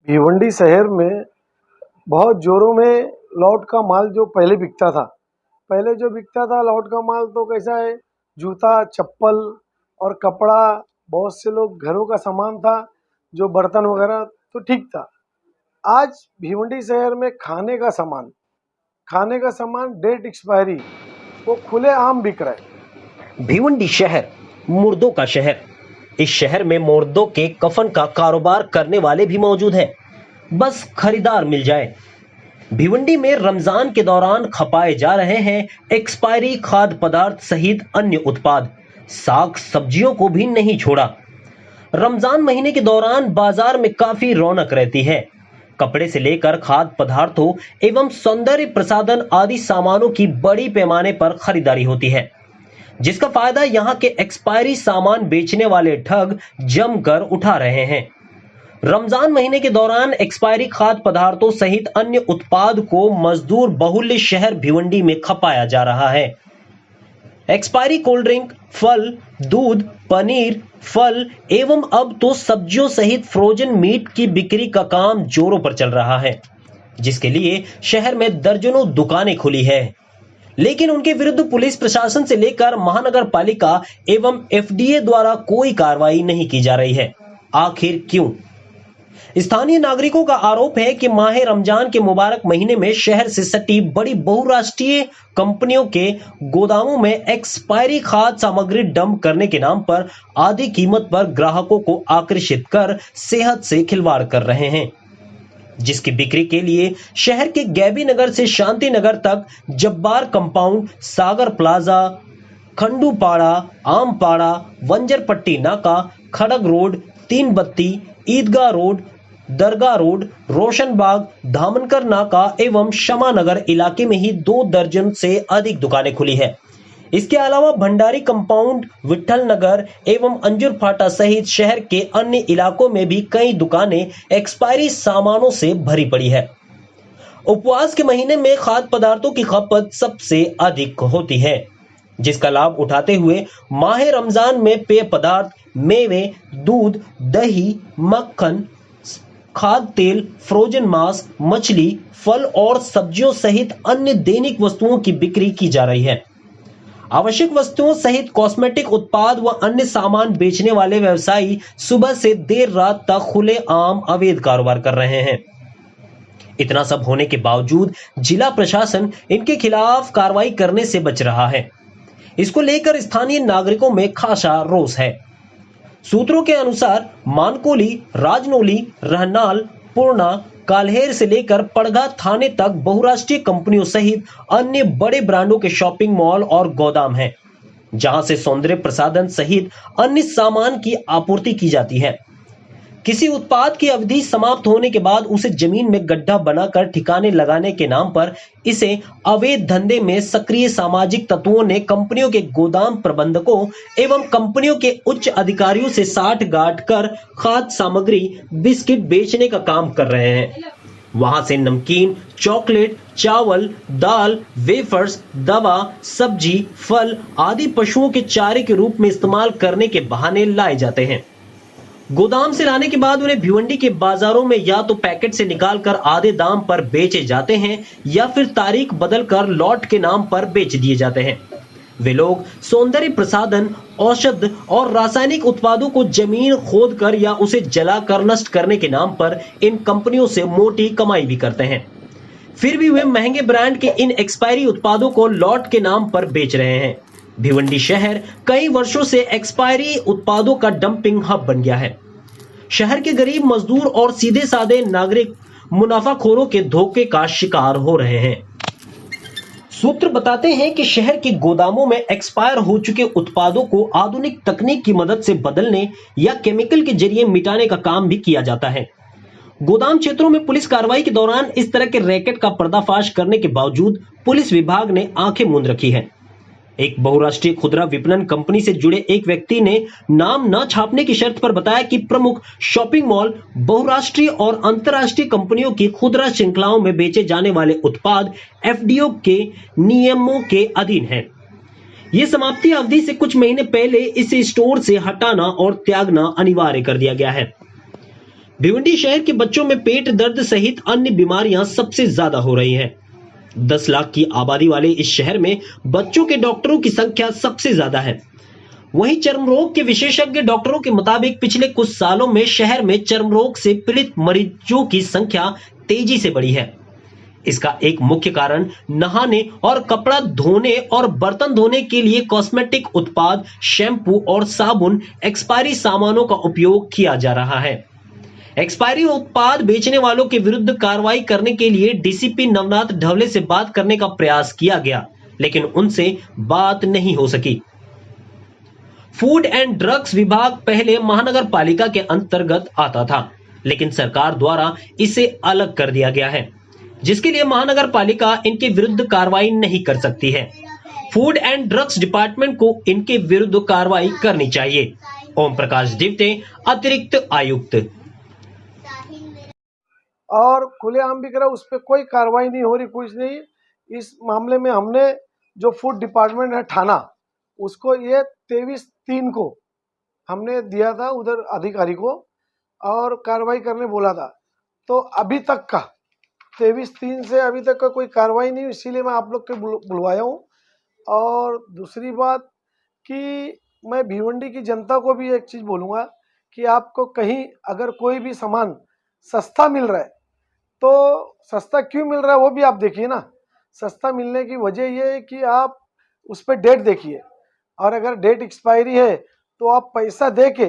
भिवंडी शहर में बहुत ज़ोरों में लॉट का माल जो पहले बिकता था। पहले जो बिकता था लॉट का माल तो कैसा है, जूता, चप्पल और कपड़ा, बहुत से लोग घरों का सामान था, जो बर्तन वगैरह तो ठीक था। आज भिवंडी शहर में खाने का सामान डेट एक्सपायरी वो खुलेआम बिक रहा है। भिवंडी शहर मुर्दों का शहर। इस शहर में मुर्दों के कफन का कारोबार करने वाले भी मौजूद हैं, बस खरीदार मिल जाए। भिवंडी में रमजान के दौरान खपाए जा रहे हैं एक्सपायरी खाद्य पदार्थ सहित अन्य उत्पाद। साग सब्जियों को भी नहीं छोड़ा। रमजान महीने के दौरान बाजार में काफी रौनक रहती है। कपड़े से लेकर खाद्य पदार्थों एवं सौंदर्य प्रसाधन आदि सामानों की बड़ी पैमाने पर खरीदारी होती है, जिसका फायदा यहां के एक्सपायरी सामान बेचने वाले ठग जमकर उठा रहे हैं। रमजान महीने के दौरान एक्सपायरी खाद्य पदार्थों सहित अन्य उत्पाद को मजदूर बहुल्य शहर भिवंडी में खपाया जा रहा है। एक्सपायरी कोल्ड ड्रिंक, फल, दूध, पनीर, फल एवं अब तो सब्जियों सहित फ्रोजन मीट की बिक्री का काम जोरों पर चल रहा है, जिसके लिए शहर में दर्जनों दुकानें खुली है। लेकिन उनके विरुद्ध पुलिस प्रशासन से लेकर महानगर पालिका एवं एफडीए द्वारा कोई कार्रवाई नहीं की जा रही है। आखिर क्यों? स्थानीय नागरिकों का आरोप है कि माह रमजान के मुबारक महीने में शहर से सटी बड़ी बहुराष्ट्रीय कंपनियों के गोदामों में एक्सपायरी खाद्य सामग्री डंप करने के नाम पर आधी कीमत पर ग्राहकों को आकर्षित कर सेहत से खिलवाड़ कर रहे हैं, जिसकी बिक्री के लिए शहर के गैबी नगर से शांति नगर तक जब्बार कंपाउंड, सागर प्लाजा, खंडूपाड़ा, आमपाड़ा, वंजरपट्टी नाका, खड़ग रोड, तीन बत्ती, ईदगाह रोड, दरगाह रोड, रोशनबाग, धामनकर नाका एवं शमा नगर इलाके में ही 2 दर्जन से अधिक दुकानें खुली है। इसके अलावा भंडारी कंपाउंड, विठल नगर एवं अंजुर फाटा सहित शहर के अन्य इलाकों में भी कई दुकानें एक्सपायरी सामानों से भरी पड़ी है। उपवास के महीने में खाद्य पदार्थों की खपत सबसे अधिक होती है, जिसका लाभ उठाते हुए माह रमजान में पेय पदार्थ, मेवे, दूध, दही, मक्खन, खाद्य तेल, फ्रोजन मांस, मछली, फल और सब्जियों सहित अन्य दैनिक वस्तुओं की बिक्री की जा रही है। आवश्यक वस्तुओं सहित कॉस्मेटिक उत्पाद व अन्य सामान बेचने वाले व्यवसायी सुबह से देर रात तक खुलेआम अवैध कारोबार कर रहे हैं। इतना सब होने के बावजूद जिला प्रशासन इनके खिलाफ कार्रवाई करने से बच रहा है। इसको लेकर स्थानीय नागरिकों में खासा रोष है। सूत्रों के अनुसार मानकोली, राजनौली, रहनाल, पूर्णा, काल्हेर से लेकर पड़गा थाने तक बहुराष्ट्रीय कंपनियों सहित अन्य बड़े ब्रांडों के शॉपिंग मॉल और गोदाम हैं, जहां से सौंदर्य प्रसाधन सहित अन्य सामान की आपूर्ति की जाती है। किसी उत्पाद की अवधि समाप्त होने के बाद उसे जमीन में गड्ढा बनाकर ठिकाने लगाने के नाम पर इसे अवैध धंधे में सक्रिय सामाजिक तत्वों ने कंपनियों के गोदाम प्रबंधकों एवं कंपनियों के उच्च अधिकारियों से साठ-गांठ कर खाद्य सामग्री, बिस्किट बेचने का काम कर रहे हैं। वहां से नमकीन, चॉकलेट, चावल, दाल, वेफर्स, दवा, सब्जी, फल आदि पशुओं के चारे के रूप में इस्तेमाल करने के बहाने लाए जाते हैं। गोदाम से लाने के बाद उन्हें भिवंडी के बाजारों में या तो पैकेट से निकालकर आधे दाम पर बेचे जाते हैं या फिर तारीख बदलकर लॉट के नाम पर बेच दिए जाते हैं। वे लोग सौंदर्य प्रसाधन, औषध और रासायनिक उत्पादों को जमीन खोदकर या उसे जलाकर नष्ट करने के नाम पर इन कंपनियों से मोटी कमाई भी करते हैं। फिर भी वे महंगे ब्रांड के इन एक्सपायरी उत्पादों को लॉट के नाम पर बेच रहे हैं। भिवंडी शहर कई वर्षों से एक्सपायरी उत्पादों का डंपिंग हब बन गया है। शहर के गरीब मजदूर और सीधे साधे नागरिक मुनाफाखोरों के धोखे का शिकार हो रहे हैं। सूत्र बताते हैं कि शहर के गोदामों में एक्सपायर हो चुके उत्पादों को आधुनिक तकनीक की मदद से बदलने या केमिकल के जरिए मिटाने का काम भी किया जाता है। गोदाम क्षेत्रों में पुलिस कार्रवाई के दौरान इस तरह के रैकेट का पर्दाफाश करने के बावजूद पुलिस विभाग ने आंखें मूंद रखी है। एक बहुराष्ट्रीय खुदरा विपणन कंपनी से जुड़े एक व्यक्ति ने नाम न छापने की शर्त पर बताया कि प्रमुख शॉपिंग मॉल बहुराष्ट्रीय और अंतर्राष्ट्रीय कंपनियों की खुदरा श्रृंखलाओं में बेचे जाने वाले उत्पाद एफडीओ के नियमों के अधीन हैं। ये समाप्ति अवधि से कुछ महीने पहले इसे स्टोर से हटाना और त्यागना अनिवार्य कर दिया गया है। भिवंडी शहर के बच्चों में पेट दर्द सहित अन्य बीमारियां सबसे ज्यादा हो रही हैं। 10 लाख की आबादी वाले इस शहर में बच्चों के डॉक्टरों की संख्या सबसे ज्यादा है। वहीं चर्म रोग के विशेषज्ञ डॉक्टरों के मुताबिक पिछले कुछ सालों में शहर में चर्म रोग से पीड़ित मरीजों की संख्या तेजी से बढ़ी है। इसका एक मुख्य कारण नहाने और कपड़ा धोने और बर्तन धोने के लिए कॉस्मेटिक उत्पाद, शैम्पू और साबुन, एक्सपायरी सामानों का उपयोग किया जा रहा है। एक्सपायरी उत्पाद बेचने वालों के विरुद्ध कार्रवाई करने के लिए डीसीपी नवनाथ ढवले से बात करने का प्रयास किया गया, लेकिन उनसे बात नहीं हो सकी। फूड एंड ड्रग्स विभाग पहले महानगर पालिका के अंतर्गत आता था, लेकिन सरकार द्वारा इसे अलग कर दिया गया है, जिसके लिए महानगर पालिका इनके विरुद्ध कार्रवाई नहीं कर सकती है। फूड एंड ड्रग्स डिपार्टमेंट को इनके विरुद्ध कार्रवाई करनी चाहिए। ओम प्रकाश दिवते, अतिरिक्त आयुक्त। और खुलेआम बिक रहा, उस पर कोई कार्रवाई नहीं हो रही, कुछ नहीं। इस मामले में हमने जो फूड डिपार्टमेंट है थाना, उसको ये 23/3 को हमने दिया था उधर अधिकारी को और कार्रवाई करने बोला था। तो अभी तक का 23/3 से अभी तक का कोई कार्रवाई नहीं, इसीलिए मैं आप लोग के बुलवाया हूँ। और दूसरी बात कि मैं भिवंडी की जनता को भी एक चीज़ बोलूँगा कि आपको कहीं अगर कोई भी सामान सस्ता मिल रहा है तो सस्ता क्यों मिल रहा है वो भी आप देखिए ना। सस्ता मिलने की वजह ये है कि आप उस पर डेट देखिए, और अगर डेट एक्सपायरी है तो आप पैसा दे के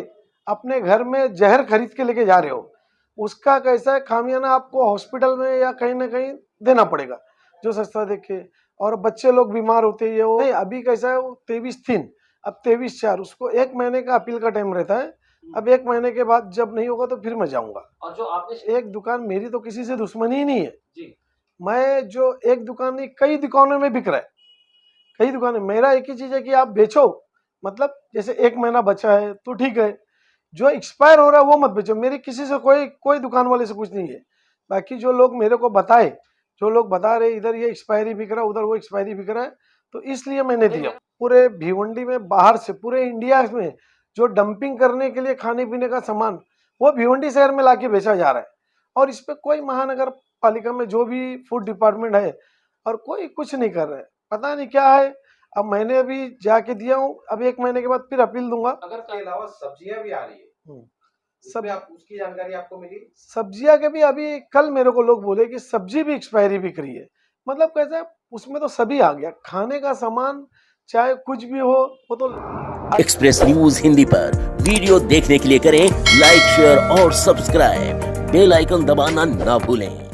अपने घर में जहर खरीद के लेके जा रहे हो, उसका कैसा है खामियाना आपको हॉस्पिटल में या कहीं ना कहीं देना पड़ेगा जो सस्ता देखे। और बच्चे लोग बीमार होते हैं, वो नहीं अभी कैसा है, वो 23/3 अब 23/4 उसको 1 महीने का अपील का टाइम रहता है। अब 1 महीने के बाद जब नहीं होगा तो फिर मैं जाऊंगा। और जो आपने एक दुकान मेरी तो किसी से दुश्मनी ही नहीं है जी, मैं जो एक दुकान नहीं कई दुकानों में बिक रहा है, कई दुकानें। मेरा एक ही चीज़ है कि आप बेचो, मतलब जैसे 1 महीना बचा है तो ठीक है, जो एक्सपायर हो रहा है वो मत बेचो। मेरी किसी से कोई दुकान वाले से कुछ नहीं है। बाकी जो लोग मेरे को बताए, जो लोग बता रहे इधर ये एक्सपायरी बिक रहा है, उधर वो एक्सपायरी बिक रहा है, तो इसलिए मैंने दिया। पूरे भिवंडी में बाहर से पूरे इंडिया में जो डंपिंग करने के लिए खाने पीने का सामान वो भिवंडी शहर में लाके बेचा जा रहा है, और इस पर कोई महानगर पालिका में जो भी फूड डिपार्टमेंट है और कोई कुछ नहीं कर रहा है, पता नहीं क्या है। अब मैंने अभी जाके दिया हूँ, अब 1 महीने के बाद फिर अपील दूंगा। अगर इसके अलावा सब्जियां भी आ रही है, सब आप उसकी जानकारी आपको मिली? सब्जियां के भी अभी कल मेरे को लोग बोले कि सब्जी भी एक्सपायरी बिक रही है। मतलब कैसा है, उसमें तो सभी आ गया, खाने का सामान चाहे कुछ भी हो वो तो। एक्सप्रेस न्यूज हिंदी पर वीडियो देखने के लिए करें लाइक, शेयर और सब्सक्राइब। बेल आइकन दबाना ना भूलें।